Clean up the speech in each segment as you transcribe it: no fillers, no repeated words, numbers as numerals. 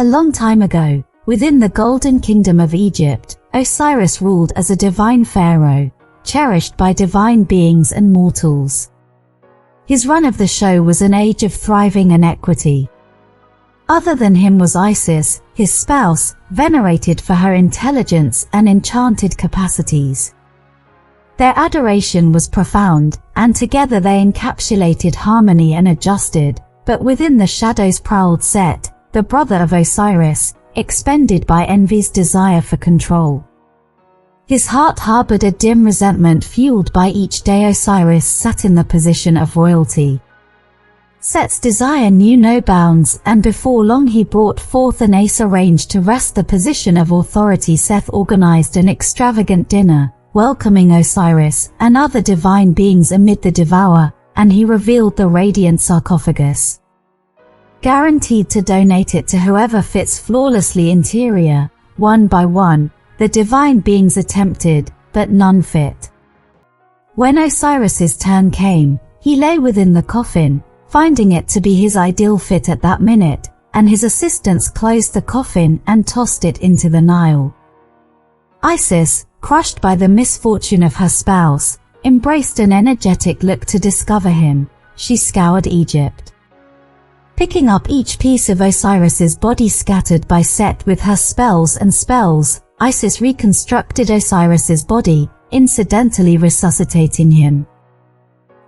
A long time ago, within the Golden Kingdom of Egypt, Osiris ruled as a divine pharaoh, cherished by divine beings and mortals. His run of the show was an age of thriving inequity. Other than him was Isis, his spouse, venerated for her intelligence and enchanted capacities. Their adoration was profound, and together they encapsulated harmony and adjusted, but within the shadows prowled Set, the brother of Osiris, expended by envy's desire for control. His heart harbored a dim resentment fueled by each day Osiris sat in the position of royalty. Set's desire knew no bounds, and before long he brought forth an ace arranged to wrest the position of authority. Seth organized an extravagant dinner, welcoming Osiris and other divine beings amid the devour, and he revealed the radiant sarcophagus, guaranteed to donate it to whoever fits flawlessly interior. One by one, the divine beings attempted, but none fit. When Osiris's turn came, he lay within the coffin, finding it to be his ideal fit at that minute, and his assistants closed the coffin and tossed it into the Nile. Isis, crushed by the misfortune of her spouse, embraced an energetic look to discover him. She scoured Egypt, picking up each piece of Osiris's body scattered by Set with her spells and spells. Isis reconstructed Osiris's body, incidentally resuscitating him.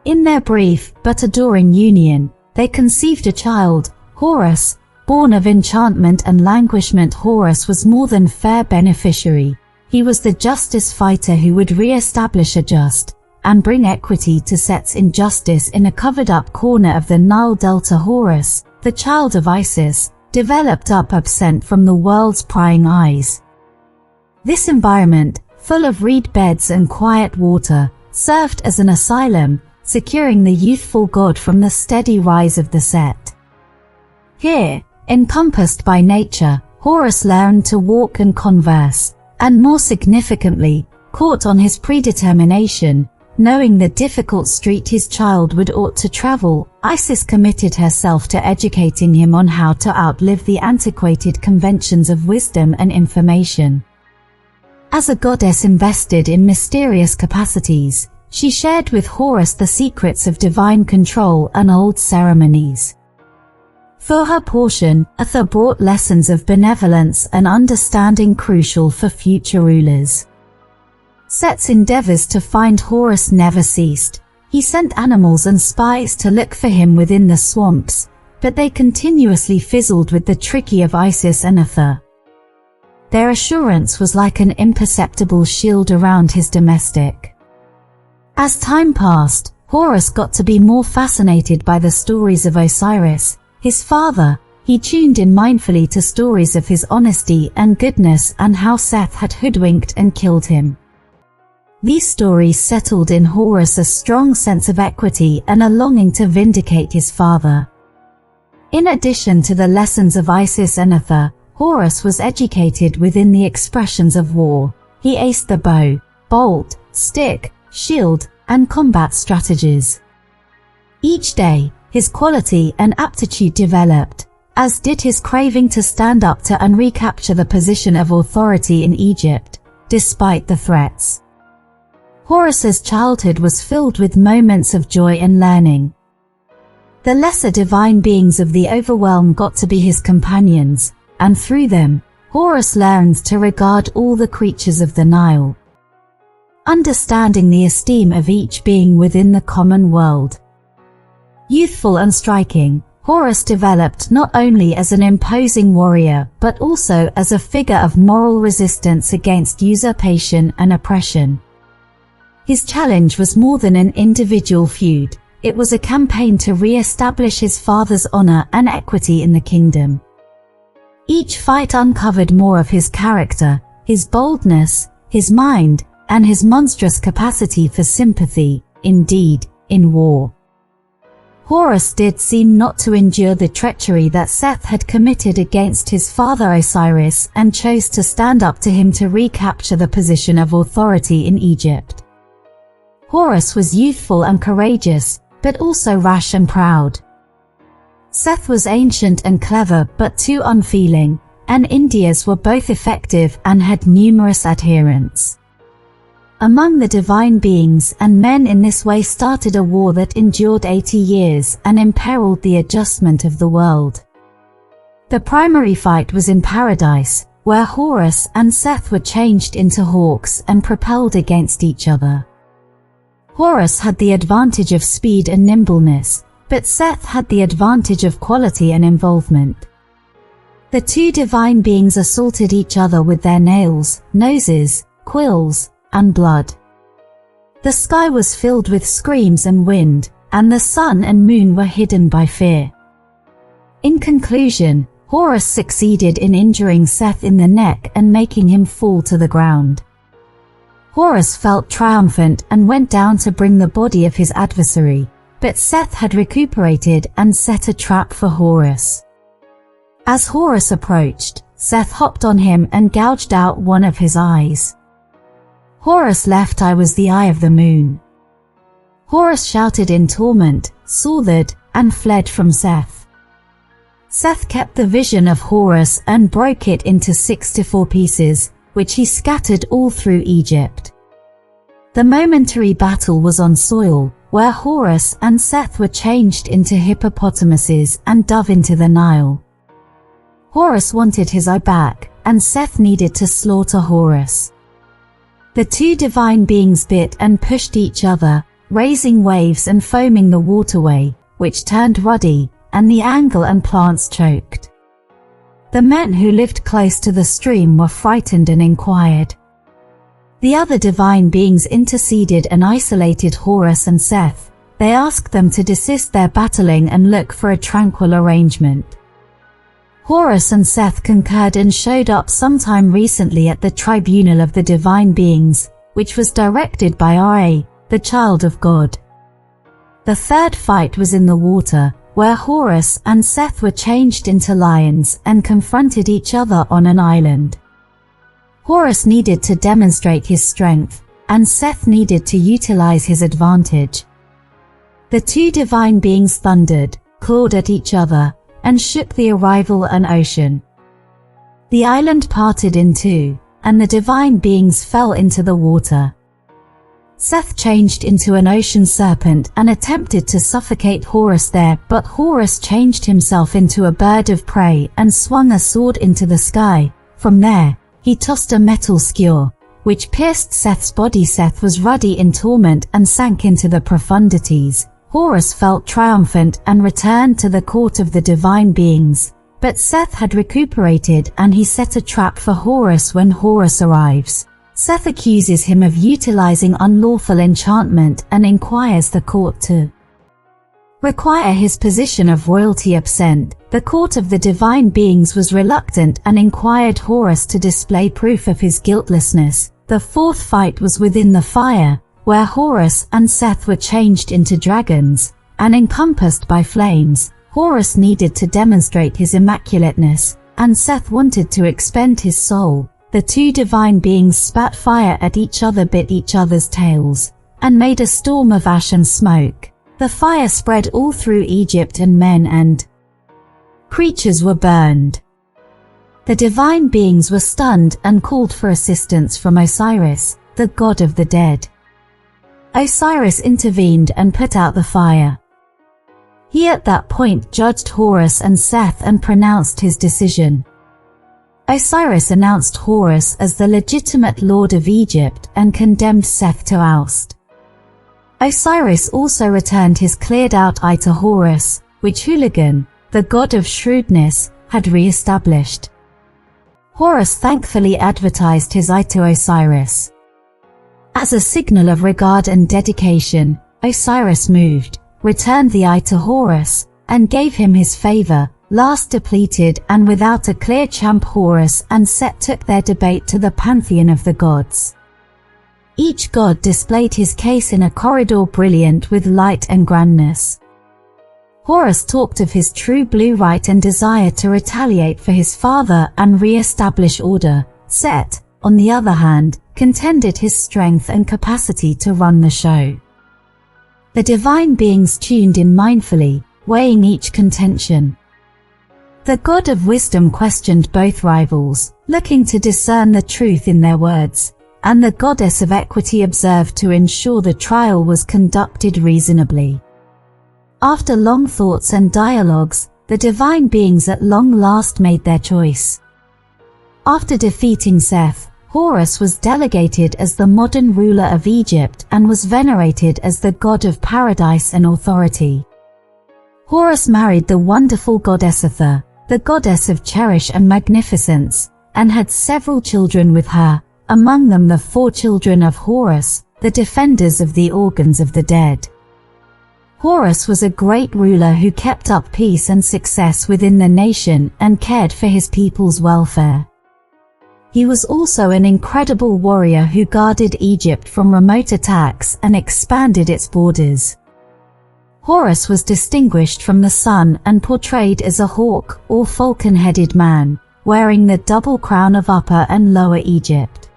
In their brief but adoring union, they conceived a child, Horus, born of enchantment and languishment. Horus was more than fair beneficiary. He was the justice fighter who would re-establish a just and bring equity to Set's injustice in a covered-up corner of the Nile Delta. Horus, the child of Isis, developed up absent from the world's prying eyes. This environment, full of reed beds and quiet water, served as an asylum, securing the youthful god from the steady rise of the Set. Here, encompassed by nature, Horus learned to walk and converse, and more significantly, caught on his predetermination, knowing the difficult street his child would ought to travel. Isis committed herself to educating him on how to outlive the antiquated conventions of wisdom and information. As a goddess invested in mysterious capacities, she shared with Horus the secrets of divine control and old ceremonies. For her portion, Atha brought lessons of benevolence and understanding crucial for future rulers. Set's endeavors to find Horus never ceased. He sent animals and spies to look for him within the swamps, but they continuously fizzled with the tricky of Isis and Atha. Their assurance was like an imperceptible shield around his domestic. As time passed, Horus got to be more fascinated by the stories of Osiris, his father. He tuned in mindfully to stories of his honesty and goodness and how Seth had hoodwinked and killed him. These stories settled in Horus a strong sense of equity and a longing to vindicate his father. In addition to the lessons of Isis and Atha, Horus was educated within the expressions of war. He aced the bow, bolt, stick, shield, and combat strategies. Each day, his quality and aptitude developed, as did his craving to stand up to and recapture the position of authority in Egypt, despite the threats. Horus's childhood was filled with moments of joy and learning. The lesser divine beings of the overwhelm got to be his companions, and through them, Horus learned to regard all the creatures of the Nile, understanding the esteem of each being within the common world. Youthful and striking, Horus developed not only as an imposing warrior but also as a figure of moral resistance against usurpation and oppression. His challenge was more than an individual feud. It was a campaign to re-establish his father's honor and equity in the kingdom. Each fight uncovered more of his character, his boldness, his mind, and his monstrous capacity for sympathy. Indeed, in war, Horus did seem not to endure the treachery that Seth had committed against his father Osiris and chose to stand up to him to recapture the position of authority in Egypt. Horus was youthful and courageous, but also rash and proud. Seth was ancient and clever but too unfeeling, and India's were both effective and had numerous adherents. Among the divine beings and men in this way started a war that endured 80 years and imperiled the adjustment of the world. The primary fight was in paradise, where Horus and Seth were changed into hawks and propelled against each other. Horus had the advantage of speed and nimbleness, but Seth had the advantage of quality and involvement. The two divine beings assaulted each other with their nails, noses, quills, and blood. The sky was filled with screams and wind, and the sun and moon were hidden by fear. In conclusion, Horus succeeded in injuring Seth in the neck and making him fall to the ground. Horus felt triumphant and went down to bring the body of his adversary, but Seth had recuperated and set a trap for Horus. As Horus approached, Seth hopped on him and gouged out one of his eyes. Horus' left eye was the eye of the moon. Horus shouted in torment, slaughtered, and fled from Seth. Seth kept the vision of Horus and broke it into 64 pieces, which he scattered all through Egypt. The momentary battle was on soil, where Horus and Seth were changed into hippopotamuses and dove into the Nile. Horus wanted his eye back, and Seth needed to slaughter Horus. The two divine beings bit and pushed each other, raising waves and foaming the waterway, which turned ruddy, and the angle and plants choked. The men who lived close to the stream were frightened and inquired. The other divine beings interceded and isolated Horus and Seth. They asked them to desist their battling and look for a tranquil arrangement. Horus and Seth concurred and showed up sometime recently at the tribunal of the divine beings, which was directed by Ra, the child of God. The third fight was in the water, where Horus and Seth were changed into lions and confronted each other on an island. Horus needed to demonstrate his strength, and Seth needed to utilize his advantage. The two divine beings thundered, clawed at each other, and shook the arrival and ocean. The island parted in two, and the divine beings fell into the water. Seth changed into an ocean serpent and attempted to suffocate Horus there, but Horus changed himself into a bird of prey and swung a sword into the sky. From there, he tossed a metal skewer, which pierced Seth's body. Seth was ruddy in torment and sank into the profundities. Horus felt triumphant and returned to the court of the divine beings, but Seth had recuperated and he set a trap for Horus. When Horus arrives, Seth accuses him of utilizing unlawful enchantment and inquires the court to require his position of royalty absent. The court of the divine beings was reluctant and inquired Horus to display proof of his guiltlessness. The fourth fight was within the fire, where Horus and Seth were changed into dragons and encompassed by flames. Horus needed to demonstrate his immaculateness, and Seth wanted to expend his soul. The two divine beings spat fire at each other, bit each other's tails, and made a storm of ash and smoke. The fire spread all through Egypt and men and creatures were burned. The divine beings were stunned and called for assistance from Osiris, the god of the dead. Osiris intervened and put out the fire. He at that point judged Horus and Seth and pronounced his decision. Osiris announced Horus as the legitimate lord of Egypt and condemned Seth to oust. Osiris also returned his cleared-out eye to Horus, which Hooligan, the god of shrewdness, had re-established. Horus thankfully advertised his eye to Osiris. As a signal of regard and dedication, Osiris moved, returned the eye to Horus, and gave him his favor. Last depleted and without a clear champ, Horus and Set took their debate to the pantheon of the gods. Each god displayed his case in a corridor brilliant with light and grandness. Horus talked of his true blue right and desire to retaliate for his father and re-establish order. Set, on the other hand, contended his strength and capacity to run the show. The divine beings tuned in mindfully, weighing each contention. The god of wisdom questioned both rivals, looking to discern the truth in their words, and the goddess of equity observed to ensure the trial was conducted reasonably. After long thoughts and dialogues, the divine beings at long last made their choice. After defeating Seth, Horus was delegated as the modern ruler of Egypt and was venerated as the god of paradise and authority. Horus married the wonderful goddess Athor, the goddess of cherish and magnificence, and had several children with her, among them the 4 children of Horus, the defenders of the organs of the dead. Horus was a great ruler who kept up peace and success within the nation and cared for his people's welfare. He was also an incredible warrior who guarded Egypt from remote attacks and expanded its borders. Horus was distinguished from the sun and portrayed as a hawk or falcon-headed man, wearing the double crown of Upper and Lower Egypt.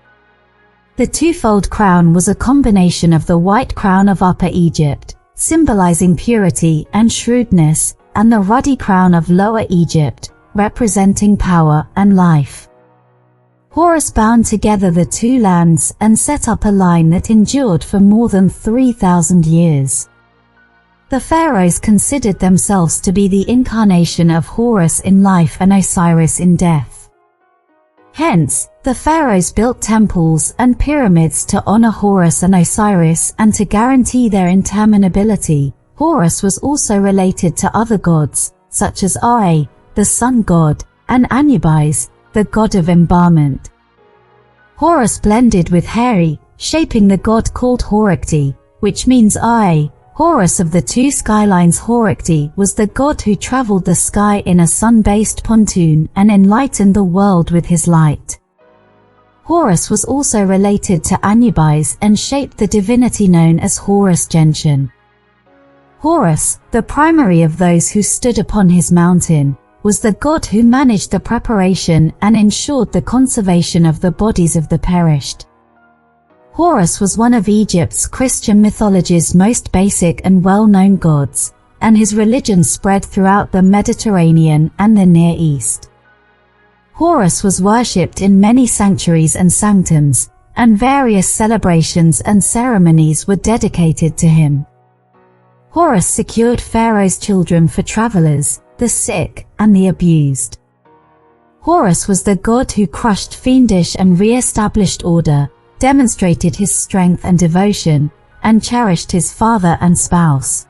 The twofold crown was a combination of the white crown of Upper Egypt, symbolizing purity and shrewdness, and the ruddy crown of Lower Egypt, representing power and life. Horus bound together the 2 lands and set up a line that endured for more than 3,000 years. The pharaohs considered themselves to be the incarnation of Horus in life and Osiris in death. Hence, the pharaohs built temples and pyramids to honor Horus and Osiris and to guarantee their interminability. Horus was also related to other gods, such as Ra, the sun god, and Anubis, the god of embalmment. Horus blended with Heri, shaping the god called Horikti, which means eye. Horus of the 2 skylines. Horikti was the god who traveled the sky in a sun-based pontoon and enlightened the world with his light. Horus was also related to Anubis and shaped the divinity known as Horus Gentian. Horus, the primary of those who stood upon his mountain, was the god who managed the preparation and ensured the conservation of the bodies of the perished. Horus was one of Egypt's Christian mythology's most basic and well-known gods, and his religion spread throughout the Mediterranean and the Near East. Horus was worshipped in many sanctuaries and sanctums, and various celebrations and ceremonies were dedicated to him. Horus secured Pharaoh's children for travelers, the sick, and the abused. Horus was the god who crushed fiendish and re-established order, demonstrated his strength and devotion, and cherished his father and spouse.